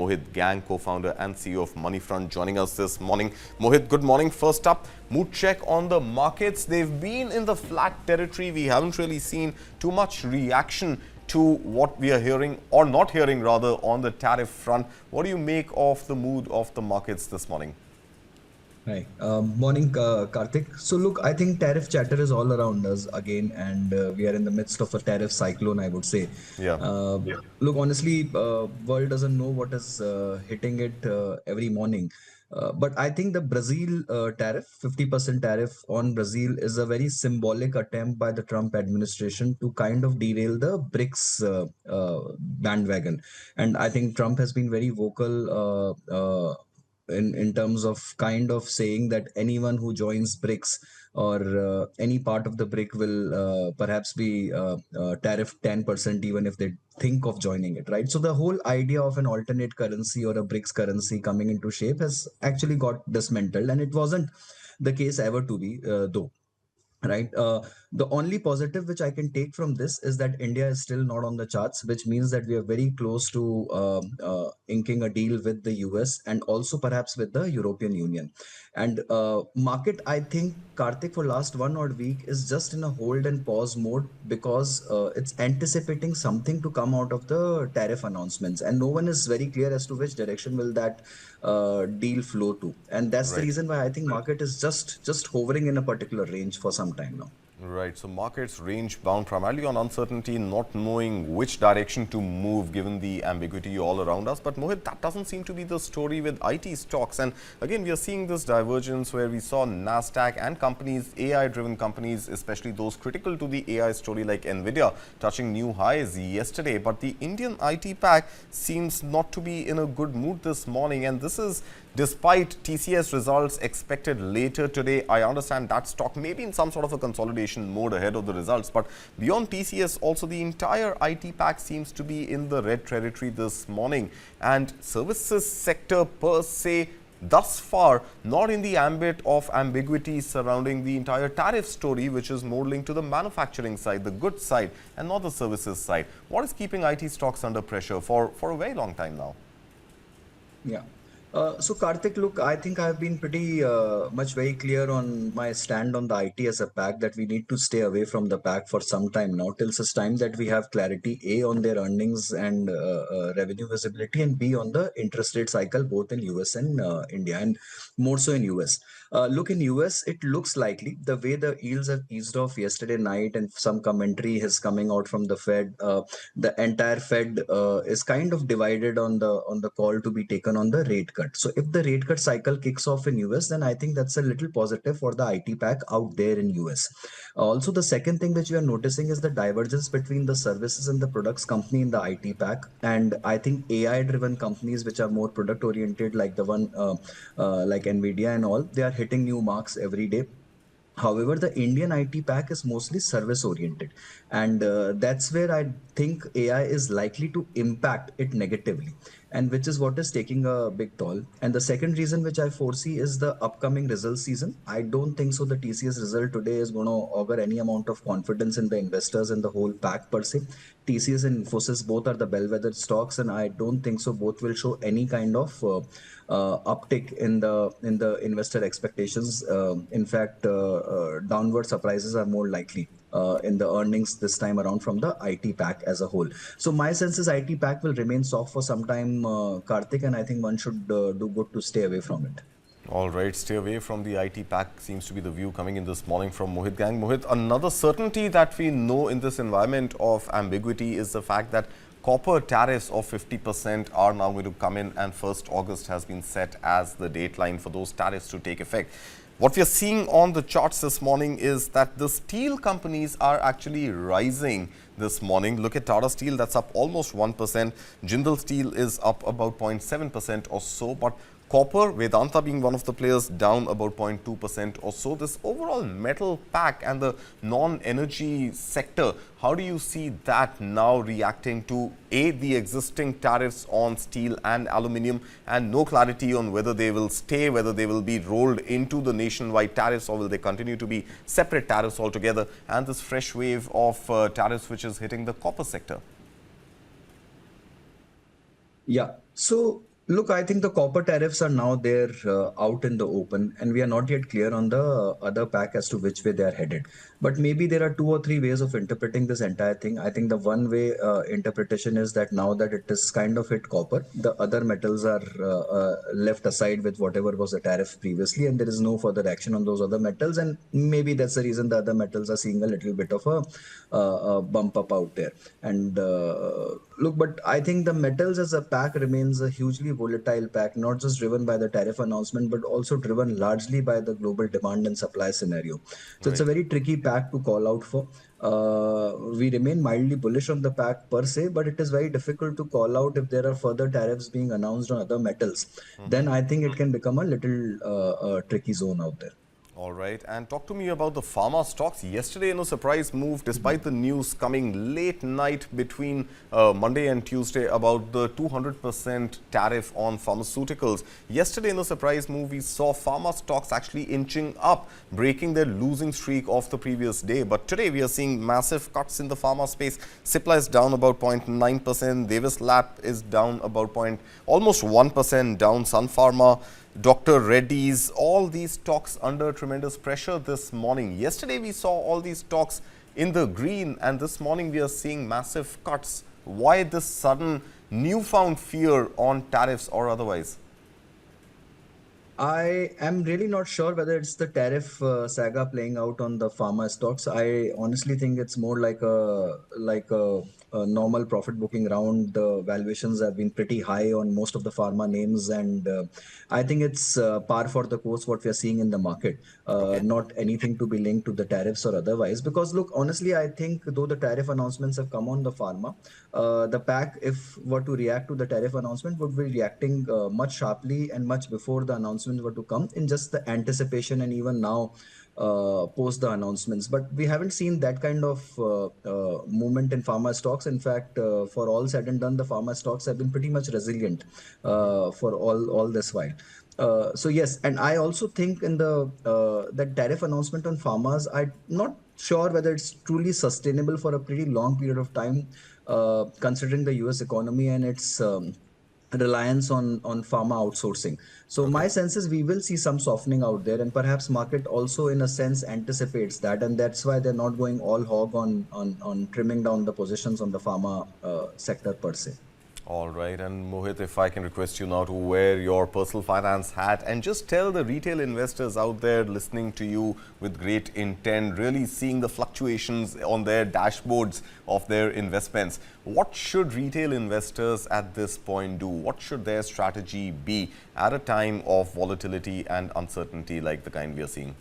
Mohit Gang, co-founder and CEO of MoneyFront, joining us this morning. Mohit, good morning. First up, mood check on the markets. They've been in the flat territory. We haven't really seen too much reaction to what we are hearing, or not hearing rather, on the tariff front. What do you make of the mood of the markets this morning? Hi. Morning, Kartik. So look, I think tariff chatter is all around us again, and we are in the midst of a tariff cyclone, I would say. Yeah. Look, honestly, world doesn't know what is hitting it every morning. But I think the Brazil tariff, 50% tariff on Brazil, is a very symbolic attempt by the Trump administration to kind of derail the BRICS bandwagon. And I think Trump has been very vocal in terms of kind of saying that anyone who joins BRICS or any part of the BRIC will perhaps be tariff 10% even if they think of joining it, right? So the whole idea of an alternate currency or a BRICS currency coming into shape has actually got dismantled, and it wasn't the case ever to be, though. Right. The only positive which I can take from this is that India is still not on the charts, which means that we are very close to inking a deal with the US and also perhaps with the European Union. And market, I think, Karthik, for last 1 odd week is just in a hold and pause mode because it's anticipating something to come out of the tariff announcements, and no one is very clear as to which direction will that deal flow to. And that's the reason why I think market is just hovering in a particular range for some time now. Right. So markets range bound primarily on uncertainty, not knowing which direction to move given the ambiguity all around us. But Mohit, that doesn't seem to be the story with IT stocks. And again, we are seeing this divergence where we saw NASDAQ and companies, AI-driven companies, especially those critical to the AI story like NVIDIA, touching new highs yesterday. But the Indian IT pack seems not to be in a good mood this morning. And this is despite TCS results expected later today. I understand that stock may be in some sort of a consolidation mode ahead of the results, but beyond TCS, also the entire IT pack seems to be in the red territory this morning. And services sector per se, thus far, not in the ambit of ambiguity surrounding the entire tariff story, which is more linked to the manufacturing side, the goods side, and not the services side. What is keeping IT stocks under pressure for a very long time now? Yeah. So Karthik, look, I think I've been pretty much very clear on my stand on the IT as a pack, that we need to stay away from the pack for some time now, till such time that we have clarity, A, on their earnings and revenue visibility, and B, on the interest rate cycle, both in US and India, and more so in US. Look, in US, it looks likely the way the yields have eased off yesterday night, and some commentary is coming out from the Fed. The entire Fed is kind of divided on the call to be taken on the rate cut. So if the rate cut cycle kicks off in US, then I think that's a little positive for the IT pack out there in US. Also, the second thing that you are noticing is the divergence between the services and the products company in the IT pack, and I think AI-driven companies which are more product-oriented, like the one like NVIDIA and all, they are hitting new marks every day. However, the Indian IT pack is mostly service oriented, and that's where I think AI is likely to impact it negatively, and which is what is taking a big toll. And the second reason which I foresee is the upcoming result season. I don't think so the TCS result today is going to augur any amount of confidence in the investors and the whole pack per se. TCS and Infosys both are the bellwether stocks, and I don't think so both will show any kind of uptick in the investor expectations. In fact, downward surprises are more likely in the earnings this time around from the IT pack as a whole. So my sense is IT pack will remain soft for some time, Karthik, and I think one should do good to stay away from it. All right, stay away from the IT pack seems to be the view coming in this morning from Mohit Gang. Mohit, another certainty that we know in this environment of ambiguity is the fact that copper tariffs of 50% are now going to come in, and 1st August has been set as the deadline for those tariffs to take effect. What we are seeing on the charts this morning is that the steel companies are actually rising this morning. Look at Tata Steel, that's up almost 1%. Jindal Steel is up about 0.7% or so, but copper, Vedanta being one of the players, down about 0.2% or so. This overall metal pack and the non-energy sector, how do you see that now reacting to A, the existing tariffs on steel and aluminium, and no clarity on whether they will stay, whether they will be rolled into the nationwide tariffs, or will they continue to be separate tariffs altogether, and this fresh wave of tariffs which is hitting the copper sector? Yeah. So Look, I think the copper tariffs are now there out in the open, and we are not yet clear on the other pack as to which way they are headed. But maybe there are 2 or 3 ways of interpreting this entire thing. I think the one way interpretation is that now that it is kind of hit copper, the other metals are left aside with whatever was the tariff previously, and there is no further action on those other metals. And maybe that's the reason the other metals are seeing a little bit of a bump up out there. And look, but I think the metals as a pack remains a hugely volatile pack, not just driven by the tariff announcement, but also driven largely by the global demand and supply scenario. So it's a Right. very tricky pack to call out for. We remain mildly bullish on the pack per se, but it is very difficult to call out if there are further tariffs being announced on other metals. Then I think it can become a little tricky zone out there. All right. And talk to me about the pharma stocks. Yesterday, in a surprise move, despite the news coming late night between Monday and Tuesday about the 200% tariff on pharmaceuticals. Yesterday, in a surprise move, we saw pharma stocks actually inching up, breaking their losing streak of the previous day. But today, we are seeing massive cuts in the pharma space. Cipla is down about 0.9%. Davis Lab is down about almost 1% down. Sun Pharma, Dr. Reddy's, all these stocks under tremendous pressure this morning. Yesterday, we saw all these stocks in the green, and this morning we are seeing massive cuts. Why this sudden newfound fear on tariffs or otherwise? I am really not sure whether it's the tariff saga playing out on the pharma stocks. I honestly think it's more like a normal profit booking round. The valuations have been pretty high on most of the pharma names, and I think it's par for the course what we are seeing in the market. Okay. Not anything to be linked to the tariffs or otherwise. Because look, honestly, I think though the tariff announcements have come on the pharma, the pack, if were to react to the tariff announcement, would be reacting much sharply and much before the announcements were to come, in just the anticipation and even now post the announcements. But we haven't seen that kind of movement in pharma stocks. In fact, for all said and done, the pharma stocks have been pretty much resilient for all this while. So yes, and I also think in the that tariff announcement on farmers, I'm not sure whether it's truly sustainable for a pretty long period of time, considering the U.S. economy and its reliance on pharma outsourcing. So Okay. my sense is we will see some softening out there, and perhaps market also in a sense anticipates that, and that's why they're not going all hog on trimming down the positions on the pharma sector per se. All right. And Mohit, if I can request you now to wear your personal finance hat and just tell the retail investors out there listening to you with great intent, really seeing the fluctuations on their dashboards of their investments. What should retail investors at this point do? What should their strategy be at a time of volatility and uncertainty like the kind we are seeing?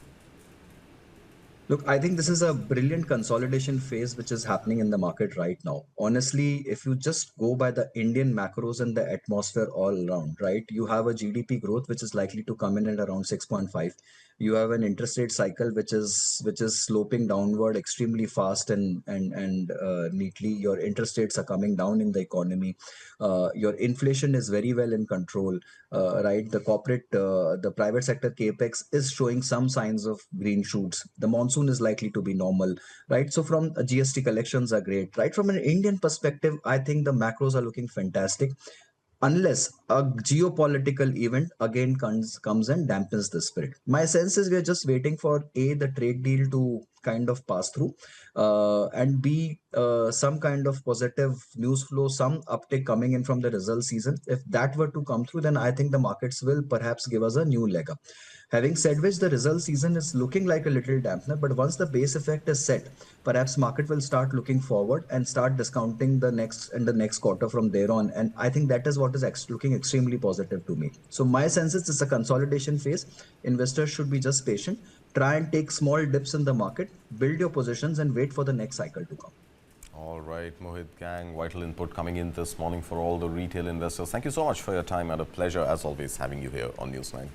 Look, I think this is a brilliant consolidation phase which is happening in the market right now. Honestly, if you just go by the Indian macros and the atmosphere all around, right, you have a GDP growth which is likely to come in at around 6.5. You have an interest rate cycle which is sloping downward extremely fast and neatly. Your interest rates are coming down in the economy. Your inflation is very well in control, right? The private sector capex is showing some signs of green shoots. The monsoon is likely to be normal, right? So from GST collections are great, right? From an Indian perspective, I think the macros are looking fantastic, unless a geopolitical event again comes and dampens the spirit. My sense is we're just waiting for A, the trade deal to kind of pass through, and B, some kind of positive news flow, some uptick coming in from the result season. If that were to come through, then I think the markets will perhaps give us a new leg up. Having said which, the result season is looking like a little dampener, but once the base effect is set, perhaps market will start looking forward and start discounting the next quarter from there on. And I think that is what is looking extremely positive to me. So my sense is it's a consolidation phase. Investors should be just patient, try and take small dips in the market, build your positions, and wait for the next cycle to come. All right, Mohit Gang, vital input coming in this morning for all the retail investors. Thank you so much for your time and a pleasure as always having you here on News9.